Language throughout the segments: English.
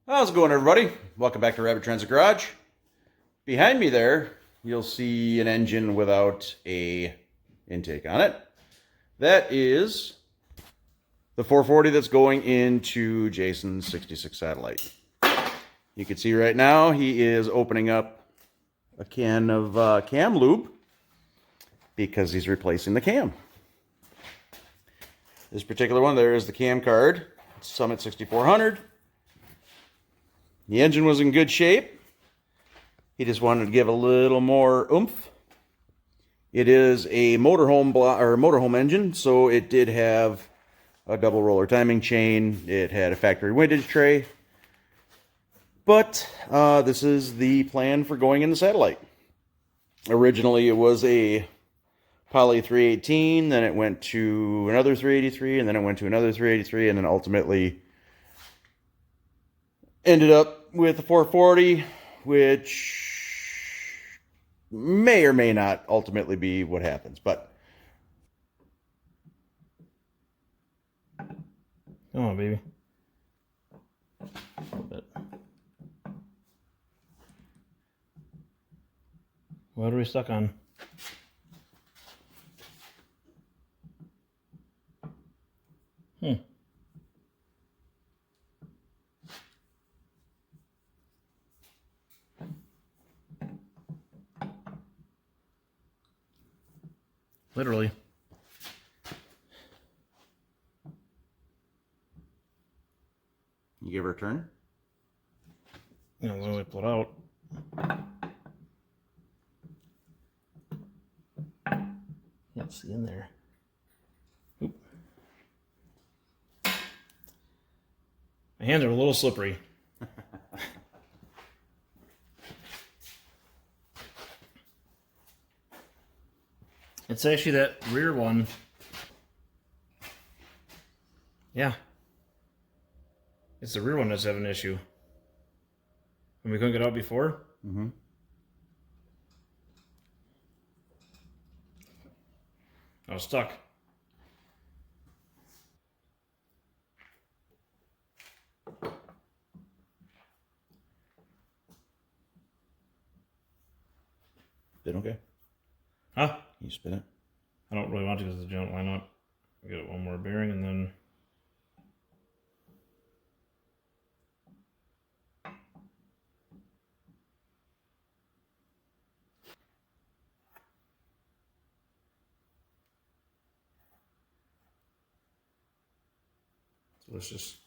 How's it going, everybody? Welcome back to Rabbit Transit Garage. Behind me there, you'll see an engine without a intake on it. That is the 440 that's going into Jason's 66 Satellite. You can see right now he is opening up a can of cam lube because he's replacing the cam. This particular one, there is the cam card. Summit 6400. The engine was in good shape. He just wanted to give a little more oomph. It is a motorhome engine, so it did have a double roller timing chain. It had a factory windage tray. But this is the plan for going in the Satellite. Originally, it was a Poly 318, then it went to another 383, and then it went to another 383, and then ultimately ended up with a 440, which may or may not ultimately be what happens. But come on, baby. A little bit. What are we stuck on? Literally. you give her a turn. You know, when we pull it out. Can't see in there. Oop. My hands are a little slippery. It's actually that rear one. Yeah. It's the rear one that's having an issue. And we couldn't get out before? Mm-hmm. I was stuck. Did okay? Huh? You spin it. I don't really want to because of the jump. Why not? Get one more bearing and then. Delicious.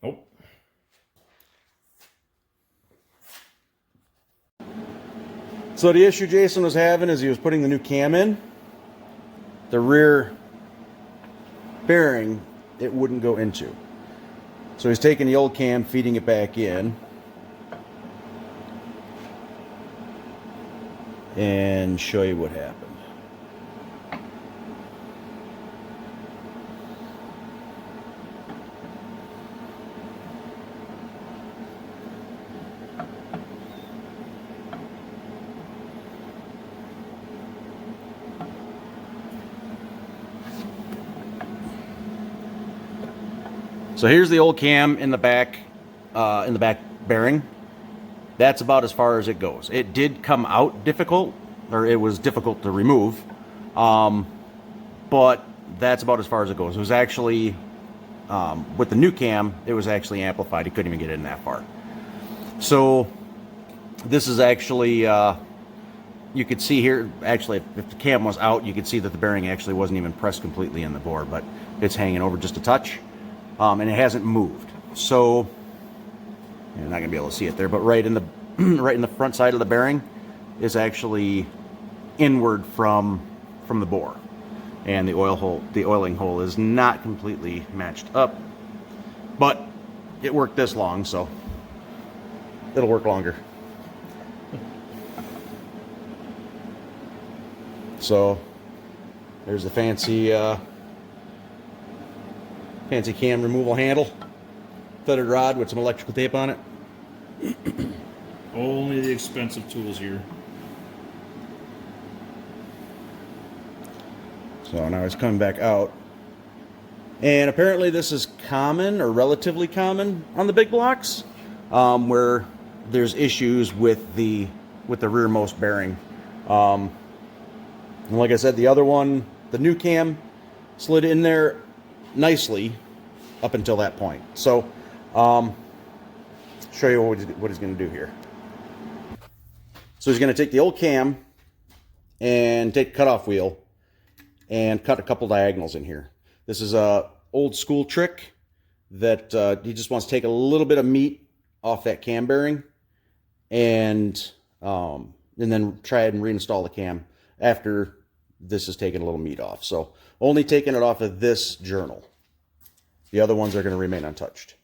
Oh. So the issue Jason was having is he was putting the new cam in. The rear bearing, it wouldn't go into. So he's taking the old cam, feeding it back in. And show you what happened. So here's the old cam in the back bearing. That's about as far as it goes. It did come out difficult, or it was difficult to remove, but that's about as far as it goes. It was actually, with the new cam, it was actually amplified. He couldn't even get in that far. So this is actually, you could see here, actually, if the cam was out, you could see that the bearing actually wasn't even pressed completely in the bore, but it's hanging over just a touch, and it hasn't moved. So you're not gonna be able to see it there, but right in the right in the front side of the bearing is actually inward from the bore, and the oiling hole is not completely matched up, but it worked this long, so it'll work longer. So There's the fancy fancy cam removal handle. Threaded rod with some electrical tape on it. Only the expensive tools here. So now it's coming back out. And apparently this is common or relatively common on the big blocks, where there's issues with the rearmost bearing. And like I said, the other one, the new cam, slid in there nicely up until that point. So show you what he's going to do here. So he's going to take the old cam and take the cutoff wheel and cut a couple diagonals in here. This is a old school trick that he just wants to take a little bit of meat off that cam bearing and then try and reinstall the cam after this is taking a little meat off. So only taking it off of this journal. The other ones are going to remain untouched.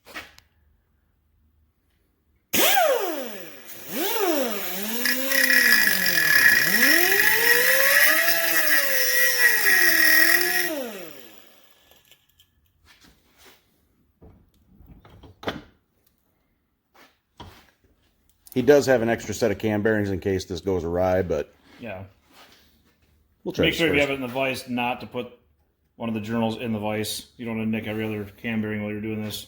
He does have an extra set of cam bearings in case this goes awry, but yeah, we'll try. Make sure if you have it in the vise not to put one of the journals in the vise. You don't want to nick every other cam bearing while you're doing this.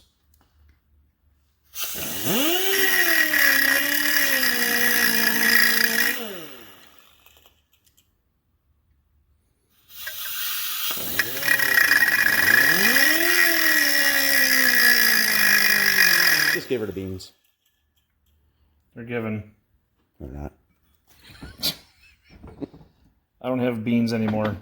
Just give her the beans. They're given. They're not. I don't have beans anymore.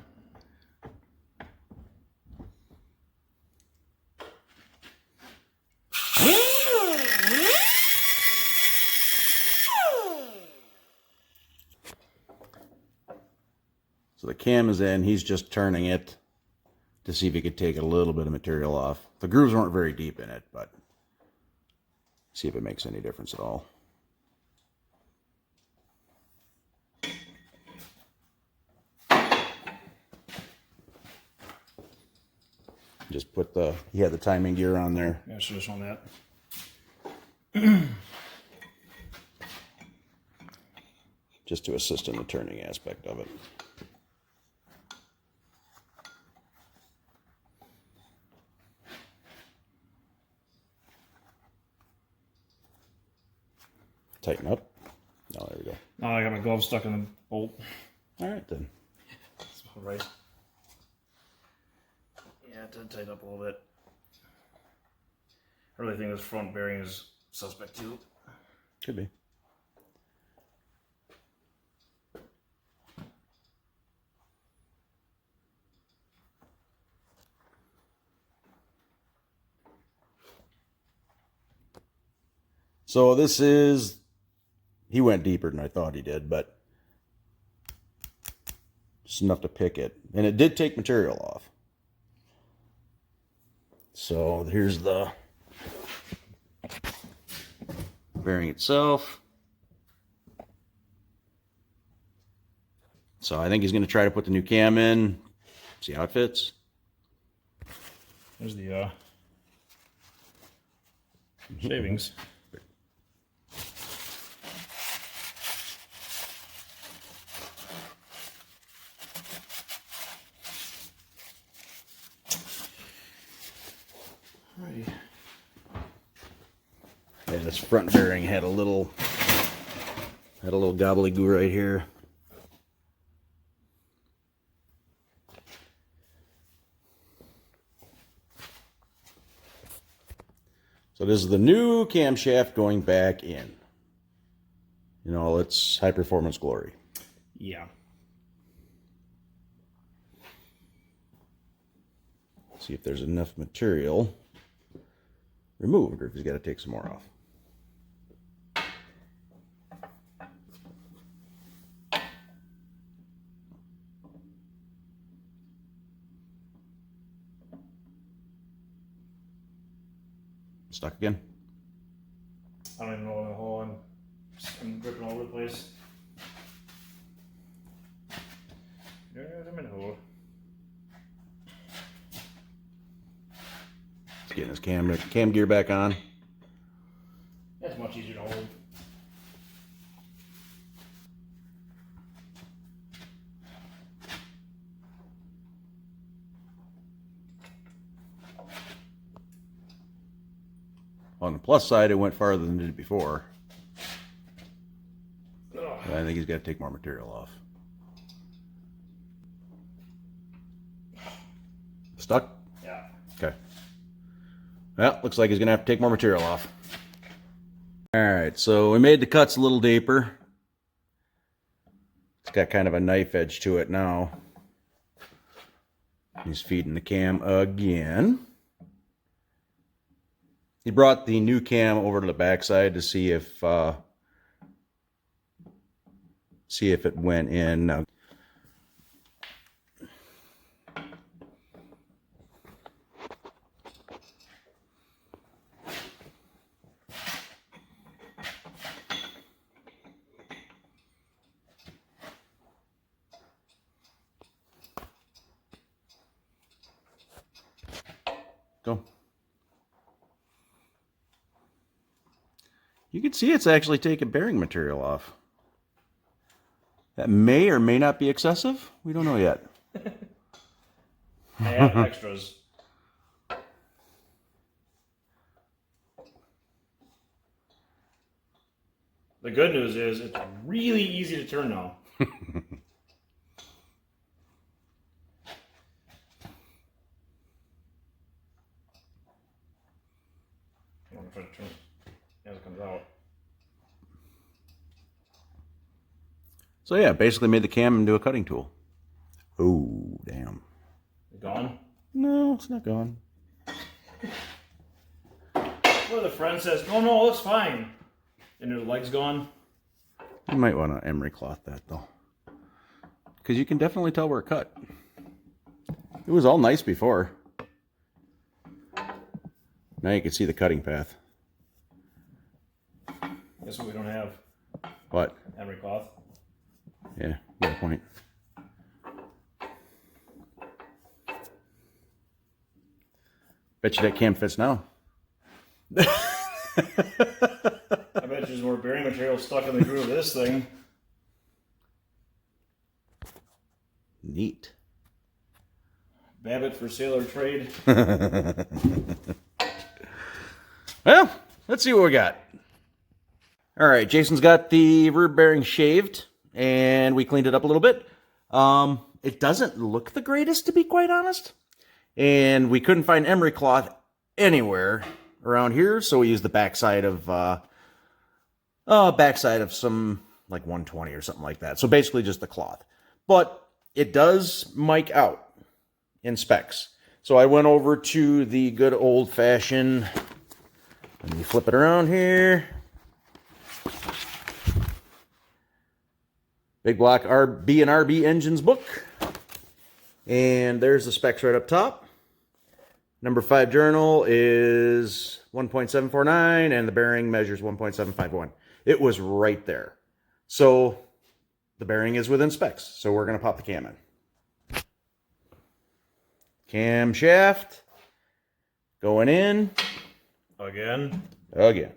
So the cam is in. He's just turning it to see if he could take a little bit of material off. The grooves weren't very deep in it, but see if it makes any difference at all. Just put he had the timing gear on there. Yeah, I should have shown that. Just to assist in the turning aspect of it. Tighten up. Oh, there we go. Oh, I got my glove stuck in the bolt. All right, then. That's about right. Yeah, it did tighten up a little bit. I really think this front bearing is suspect too. Could be. So this is... He went deeper than I thought he did, but just enough to pick it. And it did take material off. So here's the bearing itself. So I think he's going to try to put the new cam in, see how it fits. There's the shavings. Alrighty. Yeah, this front bearing had a little gobbledygoo right here. So this is the new camshaft going back in. You know, it's high performance glory. Yeah. See if there's enough material removed or if he's got to take some more off. Stuck again? I don't even know in the hole. I'm gripping all over the place. Yeah, I'm in the hole. He's getting his cam gear back on. That's much easier to hold. On the plus side, it went farther than it did before. Ugh. I think he's got to take more material off. Stuck? Yeah. Okay. Well, looks like he's going to have to take more material off. Alright, so we made the cuts a little deeper. It's got kind of a knife edge to it now. He's feeding the cam again. He brought the new cam over to the backside to see if it went in. Now, go. You can see it's actually taking bearing material off. That may or may not be excessive. We don't know yet. I have extras. The good news is it's really easy to turn now. I'm going to try to turn it as it comes out. So yeah, basically made the cam into a cutting tool. Oh, damn. Gone? No, it's not gone. Well, the friend says, "Oh no, it's fine," and their leg's gone. You might want to emery cloth that though, because you can definitely tell where it cut. It was all nice before. Now you can see the cutting path. Guess what we don't have? What? Emery cloth. Yeah, good point. Bet you that cam fits now. I bet there's more bearing material stuck in the groove of this thing. Neat. Babbitt for sailor trade. Well, let's see what we got. All right, Jason's got the rear bearing shaved, and we cleaned it up a little bit. It doesn't look the greatest, to be quite honest. And we couldn't find emery cloth anywhere around here, so we used the backside of some like 120 or something like that. So basically just the cloth. But it does mic out in specs. So I went over to the good old-fashioned, let me flip it around here, Big Block B&RB Engines book. And there's the specs right up top. Number 5 journal is 1.749 and the bearing measures 1.751. It was right there. So the bearing is within specs. So we're going to pop the cam in. Camshaft going in. Again. Again.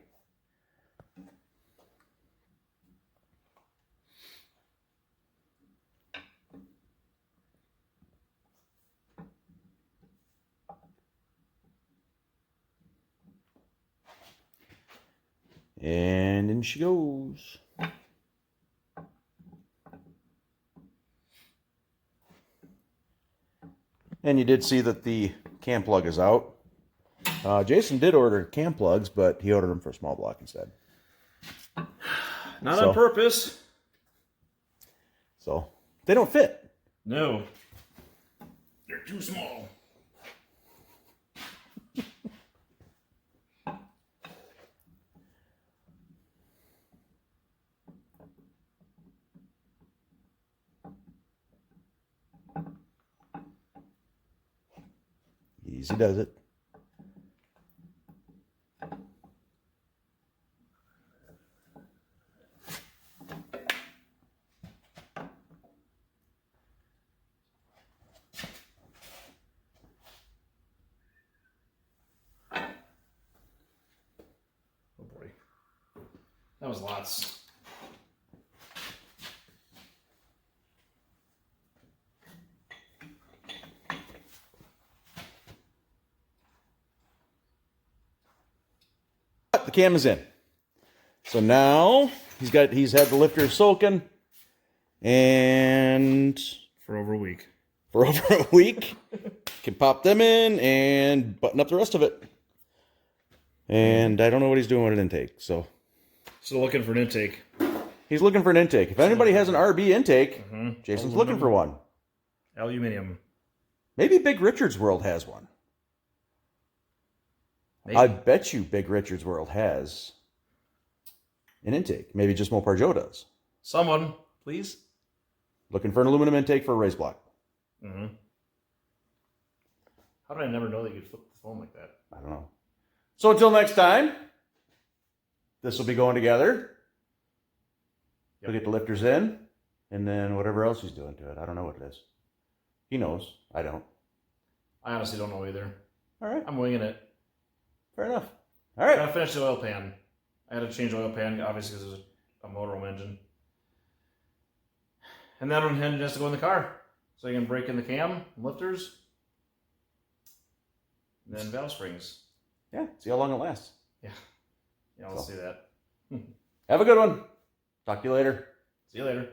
And in she goes. And you did see that the cam plug is out. Jason did order cam plugs, but he ordered them for a small block instead. Not on purpose. So they don't fit. No. They're too small. Easy does it. That was lots. The cam is in. So now he's had the lifter soaking, and For over a week. For over a week, can pop them in and button up the rest of it. And I don't know what he's doing with an intake, so Still looking for an intake. he's looking for an intake. If anybody has an RB intake, Jason's looking for one. Aluminium. Maybe Big Richard's World has one. Maybe. I bet you Big Richard's World has an intake. Maybe just Mopar Joe does. Someone, please. Looking for an aluminum intake for a race block. How did I never know that you could flip the phone like that? I don't know. So until next time, this will be going together. Yep. We'll get the lifters in, and then whatever else he's doing to it. I don't know what it is. He knows. I don't. I honestly don't know either. All right. I'm winging it. Fair enough. All right. I gotta finish the oil pan. I had to change the oil pan, obviously, because it's a motorhome engine. And that one has to go in the car. So you can break in the cam, lifters, and then valve springs. Yeah. See how long it lasts. Yeah, I'll see that. Have a good one. Talk to you later. See you later.